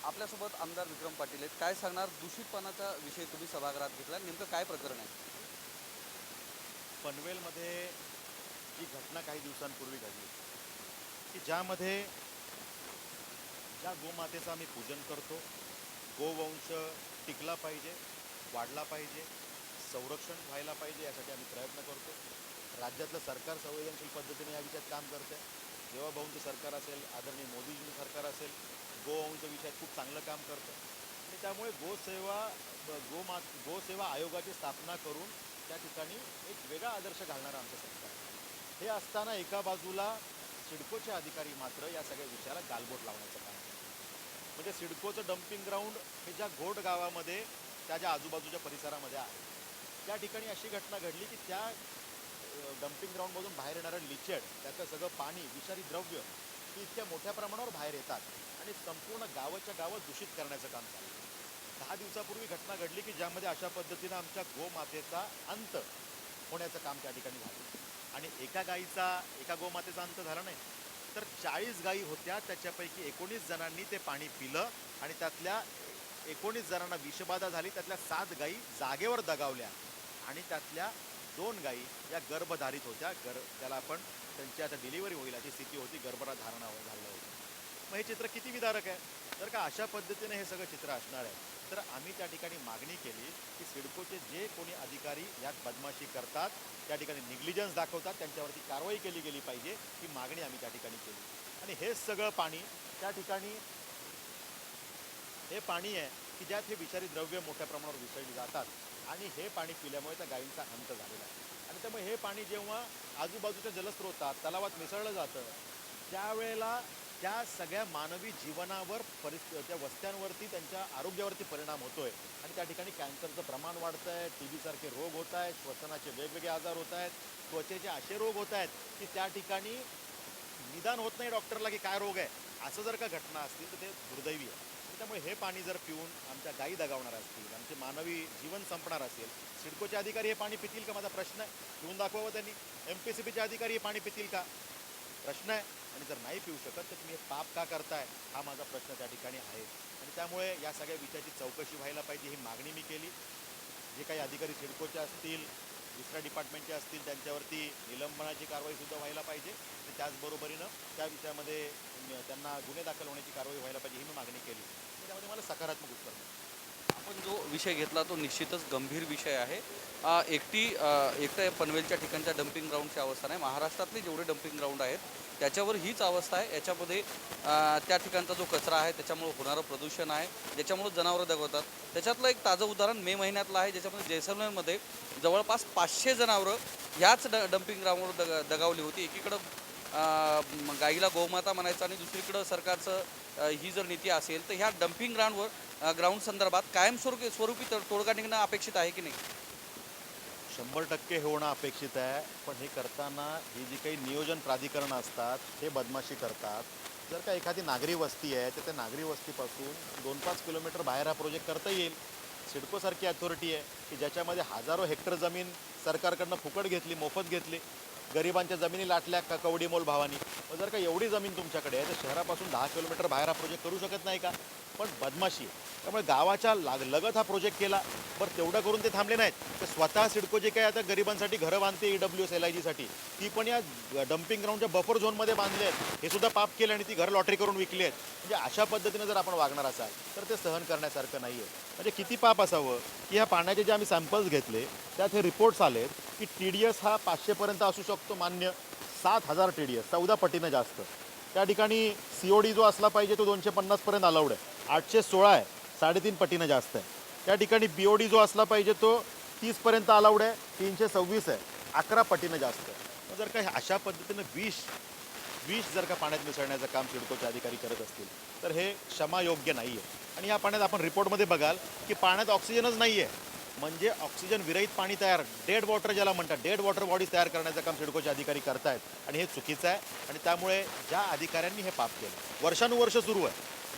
आपल्यासोबत आमदार विक्रम पाटील आहेत. काय सांगणार दूषित पाण्याचा विषय तुम्ही सभागृहात घेतला, नेमकं काय प्रकरण आहे? पनवेलमध्ये जी घटना काही दिवसांपूर्वी घडली की ज्यामध्ये ज्या गोमातेचं आम्ही पूजन करतो, गोवंश टिकला पाहिजे, वाढला पाहिजे, संरक्षण व्हायला पाहिजे, यासाठी आम्ही प्रयत्न करतो. राज्यातलं सरकार संवेदनशील पद्धतीने या विषयात काम करते. जेव्हा भाऊंचं सरकार असेल, आदरणीय मोदीजींचं सरकार असेल, गोवंश विषयात खूप चांगलं काम करतं. आणि त्यामुळे गोसेवा आयोगाची स्थापना करून त्या ठिकाणी एक वेगळा आदर्श घालणारं आमचं सरकार आहे. हे असताना एका बाजूला सिडकोचे अधिकारी मात्र या सगळ्या विषयाला गालबोट लावण्याचं काम करतात. म्हणजे सिडकोचं डम्पिंग ग्राउंड हे ज्या घोट गावामध्ये, त्याच्या आजूबाजूच्या परिसरामध्ये आहे, त्या ठिकाणी अशी घटना घडली की त्या डम्पिंग ग्राउंडमधून बाहेर येणारं लिचेड, त्याचं सगळं पाणी, विषारी द्रव्य ही इतक्या मोठ्या प्रमाणावर बाहेर येतात आणि संपूर्ण गावाच्या गावं दूषित करण्याचं काम चाललं. 10 दिवसापूर्वी घटना घडली की ज्यामध्ये अशा पद्धतीनं आमच्या गोमातेचा अंत होण्याचं काम त्या ठिकाणी झालं. आणि एका गोमातेचा अंत झाला नाही, तर 40 गायी होत्या. त्याच्यापैकी 19 जणांनी ते पाणी पिलं आणि त्यातल्या 19 जणांना विषबाधा झाली. त्यातल्या 7 गायी जागेवर दगावल्या आणि त्यातल्या 2 गायी या गर्भधारित होत्या. त्याला आपण त्यांची आता डिलिव्हरी होईल अशी स्थिती होती, गर्भधारणा झालं होतं. मग हे चित्र किती विदारक आहे. जर का अशा पद्धतीने हे सगळं चित्र असणार आहे, तर आम्ही त्या ठिकाणी मागणी केली की सिडकोचे जे कोणी अधिकारी यात बदमाशी करतात, त्या ठिकाणी निग्लिजन्स दाखवतात, त्यांच्यावरती कारवाई केली गेली पाहिजे, ही मागणी आम्ही त्या ठिकाणी केली. आणि हेच सगळं पाणी त्या ठिकाणी हे पाणी आहे की ज्यात हे विषारी द्रव्य मोठ्या प्रमाणावर मिसळली जातात आणि हे पाणी पिल्यामुळे त्या गायींचा अंत झालेला आहे. आणि त्यामुळे हे पाणी जेव्हा आजूबाजूच्या जलस्रोतात, तलावात मिसळलं जातं, त्यावेळेला त्या सगळ्या मानवी जीवनावर त्या वस्त्यांवरती, त्यांच्या आरोग्यावरती परिणाम होतोय. आणि त्या ठिकाणी कॅन्सरचं प्रमाण वाढतं आहे, TB सारखे रोग होत आहेत, श्वसनाचे वेगवेगळे आजार होत आहेत, त्वचेचे असे रोग होत आहेत की त्या ठिकाणी निदान होत नाही डॉक्टरला की काय रोग आहे. असं जर का घटना असतील तर ते दुर्दैवी आहे. त्यामुळे हे पाणी जर पिऊन आमच्या गायी दगावणार असतील, आमचे मानवी जीवन संपणार असेल, सिडकोचे अधिकारी हे पाणी पितील का, माझा प्रश्न आहे. पिऊन दाखवावं त्यांनी. MPCBचे अधिकारी हे पाणी पितील का, प्रश्न आहे. आणि जर नाही पिऊ शकत तर तुम्ही हे पाप का करताय, हा माझा प्रश्न त्या ठिकाणी आहे. आणि त्यामुळे या सगळ्या विषयाची चौकशी व्हायला पाहिजे, ही मागणी मी केली. जे काही अधिकारी सिडकोचे असतील, दुसऱ्या डिपार्टमेंटचे असतील, त्यांच्यावरती निलंबनाची कारवाईसुद्धा व्हायला पाहिजे. आणि त्याचबरोबरीनं त्या विषयामध्ये त्यांना गुन्हे दाखल होण्याची कारवाई व्हायला पाहिजे, ही मी मागणी केली. त्यामध्ये मला सकारात्मक उत्तर मिळालं. आपण जो विषय घेतला तो निश्चितच गंभीर विषय आहे. एकटं पनवेलच्या ठिकाणच्या डम्पिंग ग्राउंडची अवस्था नाही, महाराष्ट्रातले जेवढे डम्पिंग ग्राउंड आहेत त्याच्यावर हीच अवस्था आहे. याच्यामध्ये त्या ठिकाणचा जो कचरा आहे त्याच्यामुळे होणारं प्रदूषण आहे, ज्याच्यामुळे जनावरं दगवतात. त्याच्यातलं एक ताजं उदाहरण मे महिन्यातलं आहे, ज्याच्यामध्ये जैसलमेरमध्ये जवळपास 500 जनावरं ह्याच डम्पिंग ग्राउंडवर दगावली होती. एकीकडं गाईला गोमाता म्हणायचं आणि दुसरीकडं सरकारचं ही जर नीती असेल तर ह्या डम्पिंग ग्राउंड संदर्भात स्वरूपी तोडगा निघणं अपेक्षित आहे की नाही? 100% हे होणं अपेक्षित आहे. पण हे करताना ही जी काही नियोजन प्राधिकरण असतात, हे बदमाशी करतात. जर का एखादी नागरी वस्ती आहे तर त्या नागरी वस्तीपासून 2-5 किलोमीटर बाहेर हा प्रोजेक्ट करता येईल. सिडकोसारखी अथॉरिटी आहे की ज्याच्यामध्ये हजारो हेक्टर जमीन सरकारकडनं फुकट घेतली, मोफत घेतली. गरिबांच्या जमिनी लाटल्या का कवडीमोल भावानी. मग जर का एवढी जमीन तुमच्याकडे आहे तर शहरापासून 10 किलोमीटर बाहेर हा प्रोजेक्ट करू शकत नाही का? पण बदमाशी आहे. त्यामुळे गावाच्या लगत हा प्रोजेक्ट केला. बरं, तेवढं करून ते थांबले नाहीत, तर स्वतः सिडको जे काही आता गरिबांसाठी घरं बांधते EWS LIGसाठी, ती पण या डम्पिंग ग्राउंडच्या बफर झोनमध्ये बांधले आहेत. हे सुद्धा पाप केलं आणि ती घरं लॉटरी करून विकली आहेत. म्हणजे अशा पद्धतीनं जर आपण वागणार असाल तर ते सहन करण्यासारखं नाही आहे. म्हणजे किती पाप असावं की ह्या पाण्याचे जे आम्ही सॅम्पल्स घेतले त्यात हे रिपोर्ट्स आलेत की TDS हा 500पर्यंत असू शकतो मान्य, 7000 TDS, 14 पटीनं जास्त. त्या ठिकाणी COD जो असला पाहिजे तो 250पर्यंत अलाउड आहे, 816 आहे, 3.5 पटीनं जास्त आहे. त्या ठिकाणी BOD जो असला पाहिजे तो 30पर्यंत अलाउड आहे, 326 आहे, 11 पटीनं जास्त आहे. मग जर का अशा पद्धतीनं विष जर का पाण्यात मिसळण्याचं काम सिडकोचे अधिकारी करत असतील तर हे क्षमायोग्य नाही आहे. आणि या पाण्यात आपण रिपोर्टमध्ये बघाल की पाण्यात ऑक्सिजनच नाही आहे. म्हणजे ऑक्सिजन विरहित पाणी तयार, डेड वॉटर ज्याला म्हणतात, डेड वॉटर बॉडीज तयार करण्याचं काम सिडकोचे अधिकारी करतायत. आणि हे चुकीचं आहे. आणि त्यामुळे ज्या अधिकाऱ्यांनी हे पाप केलं, वर्षानुवर्ष सुरू आहे,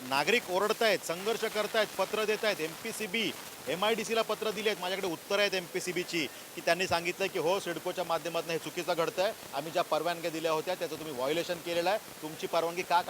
नागरिक ओरडतायत, संघर्ष करतायत, पत्र देत आहेत. MPCB, MIDCला पत्र दिली आहेत. माझ्याकडे उत्तर आहेत MPCBची की त्यांनी सांगितलं की हो, सिडकोच्या माध्यमातून हे चुकीचं घडतंय. आम्ही ज्या परवानग्या दिल्या होत्या त्याचं तुम्ही व्हायोलेशन केलेलं आहे. तुमची परवानगी का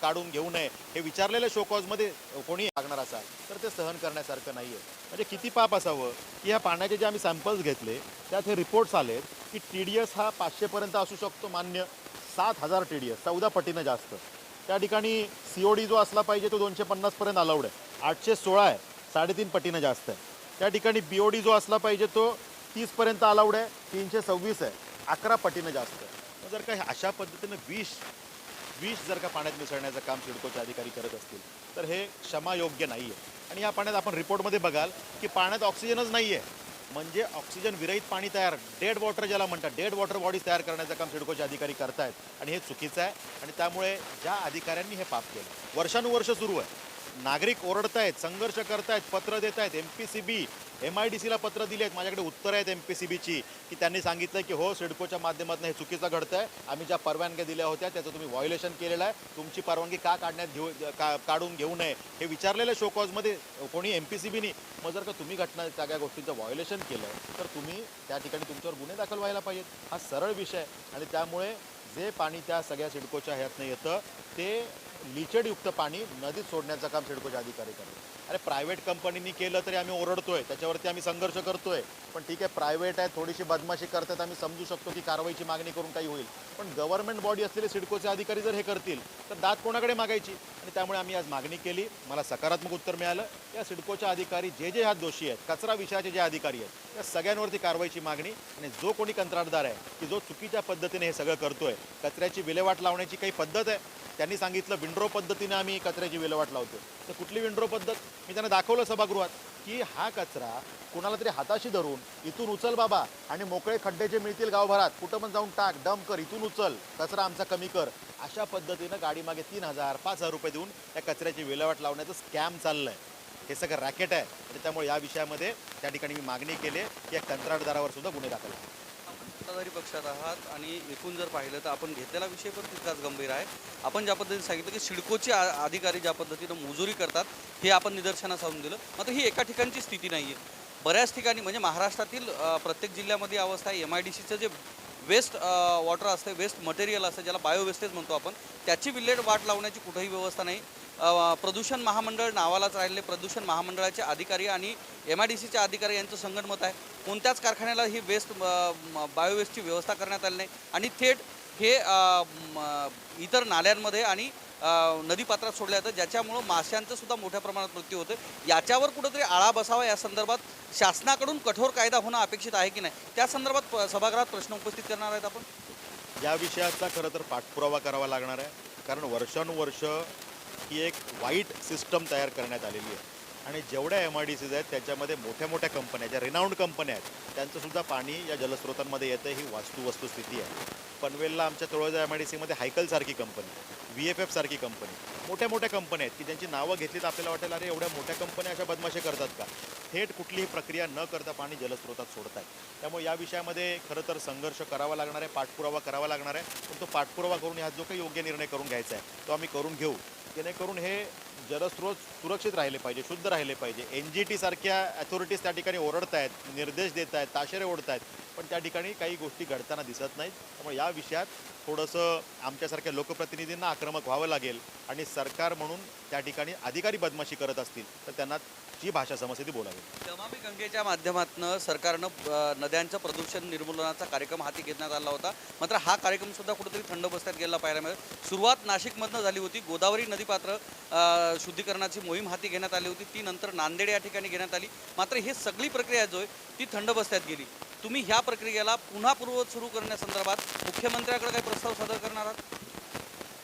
काढून घेऊ नये हे विचारलेलं शोकॉजमध्ये कोणी लागणार असाल तर ते सहन करण्यासारखं नाही आहे. म्हणजे किती पाप असावं की ह्या पाण्याचे जे आम्ही सॅम्पल्स घेतले त्यात हे रिपोर्ट्स आलेत की TDS हा 500पर्यंत असू शकतो मान्य, 7,000 TDS, 14 पटीनं जास्त. त्या ठिकाणी COD जो असला पाहिजे तो 250पर्यंत अलाउड आहे, 816 आहे, 3.5 पटीनं जास्त आहे. त्या ठिकाणी BOD जो असला पाहिजे तो 30पर्यंत अलाउड आहे, 326 आहे, 11 पटीनं जास्त आहे. मग जर का अशा पद्धतीनं विष जर का पाण्यात मिसळण्याचं काम सिडकोचे अधिकारी करत असतील तर हे क्षमायोग्य नाही आहे. आणि या पाण्यात आपण रिपोर्टमध्ये बघाल की पाण्यात ऑक्सिजनच नाही आहे. म्हणजे ऑक्सिजन विरहित पाणी तयार, डेड वॉटर ज्याला म्हणतात, डेड वॉटर बॉडीज तयार करण्याचं काम सिडकोचे अधिकारी करतायत आणि हे चुकीचं आहे. आणि त्यामुळे ज्या अधिकाऱ्यांनी हे पाप केलं वर्षानुवर्ष सुरू आहे. नागरिक ओरडतायत, संघर्ष करतायत, पत्र देत आहेत. MPCB, MIDCला पत्र दिली आहेत. माझ्याकडे उत्तर आहेत MPCBची की त्यांनी सांगितलं की हो, सिडकोच्या माध्यमातून हे चुकीचं घडतंय. आम्ही ज्या परवानग्या दिल्या होत्या त्याचं तुम्ही व्हायोलेशन केलेलं आहे. तुमची परवानगी का काढून घेऊ नये हे विचारलेलं शोकॉजमध्ये कोणी MPCBनी. मग जर का तुम्ही सगळ्या गोष्टींचं व्हायोलेशन केलं तर तुम्ही त्या ठिकाणी तुमच्यावर गुन्हे दाखल व्हायला पाहिजेत. हा सरळ विषय आहे. आणि त्यामुळे जे पाणी त्या सगळ्या सिडकोच्या ह्यातनं येतं ते लिचडयुक्त पाणी नदीत सोडण्याचं काम सिडकोचे अधिकारी करतात. अरे, प्रायव्हेट कंपनीनी केलं तरी आम्ही ओरडतोय, त्याच्यावरती आम्ही संघर्ष करतोय. पण ठीक आहे, प्रायव्हेट आहे, थोडीशी बदमाशी करतात, आम्ही समजू शकतो की कारवाईची मागणी करून काही होईल. पण गव्हर्नमेंट बॉडी असलेले सिडकोचे अधिकारी जर हे करतील तर दाद कोणाकडे मागायची. आणि त्यामुळे आम्ही आज मागणी केली. मला सकारात्मक उत्तर मिळालं. या सिडकोच्या अधिकारी जे ह्यात दोषी आहेत, कचरा विषयाचे जे अधिकारी आहेत, त्या सगळ्यांवरती कारवाईची मागणी. आणि जो कोणी कंत्राटदार आहे की जो चुकीच्या पद्धतीने हे सगळं करतोय, कचऱ्याची विल्हेवाट लावण्याची काही पद्धत आहे. त्यांनी सांगितलं विंडरो पद्धतीने आम्ही कचऱ्याची विल्हेवाट लावतो. तर कुठली विंडरो पद्धत? मी त्यांना दाखवलं सभागृहात की हा कचरा कोणाला तरी हाताशी धरून इथून उचल बाबा आणि मोकळे खड्डे जे मिळतील गावभरात कुठं पण जाऊन टाक, डंप कर, इथून उचल, कचरा आमचा कमी कर. अशा पद्धतीनं गाडीमागे 3,000 5,000 रुपये देऊन त्या कचऱ्याची विल्हेवाट लावण्याचं स्कॅम चाललं आहे. हे सगळं रॅकेट आहे. आणि त्यामुळे या विषयामध्ये त्या ठिकाणी मी मागणी केली की या कंत्राटदारावर सुद्धा गुन्हे दाखल व्हावे. सत्ताधारी पक्षात आहात आणि एकूण जर पाहिलं तर आपण घेतलेला विषय पण तितकाच गंभीर आहे. आपण ज्या पद्धतीने सांगितलं की सिडकोचे अधिकारी ज्या पद्धतीनं मुजुरी करतात हे आपण निदर्शनास आणून दिलं. मात्र ही एका ठिकाणची स्थिती नाही आहे. बऱ्याच ठिकाणी म्हणजे महाराष्ट्रातील प्रत्येक जिल्ह्यामध्ये अवस्था आहे. MIDCचं जे वेस्ट वॉटर असते, वेस्ट मटेरियल असतं, ज्याला बायो वेस्टेज म्हणतो आपण, त्याची विल्हेवाट लावण्याची कुठेही व्यवस्था नाही. प्रदूषण महामंडळ नावालाच राहिले. प्रदूषण महामंडळाचे अधिकारी आणि MIDCचे अधिकारी यांचं संगनमत आहे. कोणत्याच कारखान्याला ही वेस्ट बायोवेस्टची व्यवस्था करण्यात आली नाही आणि थेट हे इतर नाल्यांमध्ये आणि नदीपात्रात सोडलं जातं, ज्याच्यामुळं माशांचं सुद्धा मोठ्या प्रमाणात मृत्यू होतं. याच्यावर कुठंतरी आळा बसावा, या संदर्भात शासनाकडून कठोर कायदा होणं अपेक्षित आहे की नाही, त्या संदर्भात सभागृहात प्रश्न उपस्थित करणार आहेत आपण. या विषयाचा खरं तर पाठपुरावा करावा लागणार आहे. कारण वर्षानुवर्ष ही एक वाईट सिस्टम तयार करण्यात आलेली आहे. आणि जेवढ्या MIDCs आहेत त्याच्यामध्ये मोठ्या मोठ्या कंपन्या, ज्या रिनाऊंड कंपन्या आहेत, त्यांचंसुद्धा पाणी या जलस्रोतांमध्ये येतं. ही वस्तुस्थिती आहे. पनवेलला आमच्या तळोजा MIDCमध्ये हायकलसारखी कंपनी, VFF सारखी कंपनी, मोठ्या मोठ्या कंपन्या आहेत की ज्यांची नावं घेतली तर आपल्याला वाटेल अरे एवढ्या मोठ्या कंपन्या अशा बदमाशी करतात का. थेट कुठलीही प्रक्रिया न करता पाणी जलस्रोतात सोडत आहेत. त्यामुळे या विषयामध्ये खरं तर संघर्ष करावा लागणार आहे, पाठपुरावा करावा लागणार आहे. पण तो पाठपुरावा करून ह्यात जो काही योग्य निर्णय करून घ्यायचा आहे तो आम्ही करून घेऊ, जेणेकरून हे जलस्रोत सुरक्षित राहिले पाहिजे, शुद्ध राहिले पाहिजे. NGT सारख्या अथॉरिटीज त्या ठिकाणी ओरडत आहेत, निर्देश देत आहेत, ताशेरे ओढत आहेत, पण त्या ठिकाणी काही गोष्टी घडताना दिसत नाहीत. त्यामुळे या विषयात थोडंसं आमच्यासारख्या लोकप्रतिनिधींना आक्रमक व्हावं लागेल. आणि सरकार म्हणून त्या ठिकाणी अधिकारी बदमाशी करत असतील तर त्यांना जी भाषा समजते ती बोलावी. नमामि गंगेच्या माध्यमातून सरकारनं नद्यांचं प्रदूषण निर्मूलनाचा कार्यक्रम हाती घेण्यात आला होता. मात्र हा कार्यक्रम सुद्धा कुठेतरी थंड बसत्यात गेला पाहायला मिळेल. सुरुवात नाशिकमधनं झाली होती. गोदावरी नदीपात्र शुद्धीकरणाची मोहीम हाती घेण्यात आली होती. ती नंतर नांदेड या ठिकाणी घेण्यात आली. मात्र ही सगळी प्रक्रिया जो आहे ती थंड बसत्यात गेली. तुम्ही ह्या प्रक्रियेला पुन्हा पूर्ववत सुरू करण्यासंदर्भात मुख्यमंत्र्याकडे काही प्रस्ताव सादर करणार आहात?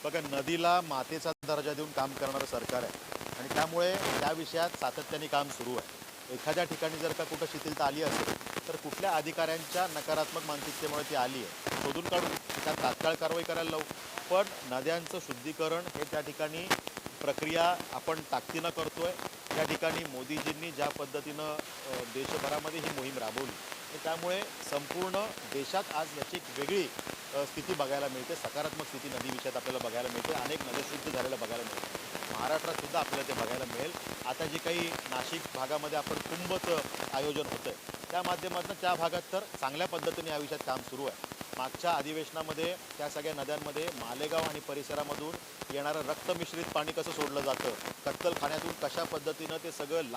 बघा, नदीला मातेचा दर्जा देऊन काम करणारं सरकार आहे आणि त्यामुळे त्या विषयात सातत्याने काम सुरू आहे. एखाद्या ठिकाणी जर का कुठं शिथिलता आली असेल तर कुठल्या अधिकाऱ्यांच्या नकारात्मक मानसिकतेमुळे ती आली आहे शोधून काढून त्यात तात्काळ कारवाई करायला लावू. पण नद्यांचं शुद्धीकरण हे त्या ठिकाणी प्रक्रिया आपण ताकदीनं करतोय. त्या ठिकाणी मोदीजींनी ज्या पद्धतीनं देशभरामध्ये ही मोहीम राबवली आणि त्यामुळे संपूर्ण देशात आज याची एक वेगळी स्थिती बघायला मिळते. सकारात्मक स्थिती नदी विषयात आपल्याला बघायला मिळते. अनेक नद्या शुद्ध झालेल्या बघायला मिळते. महाराष्ट्रात सुद्धा आपल्याला ते बघायला मिळेल. आता जी काही नाशिक भागामध्ये आपण कुंभचं आयोजन होतं आहे त्या माध्यमातून त्या भागात तर चांगल्या पद्धतीने या विषयात काम सुरू आहे. मागच्या अधिवेशनामध्ये त्या सगळ्या नद्यांमध्ये मालेगाव आणि परिसरामधून येणारं रक्तमिश्रित पाणी कसं सोडलं जातं, कत्तलखान्यातून कशा पद्धतीनं ते सगळं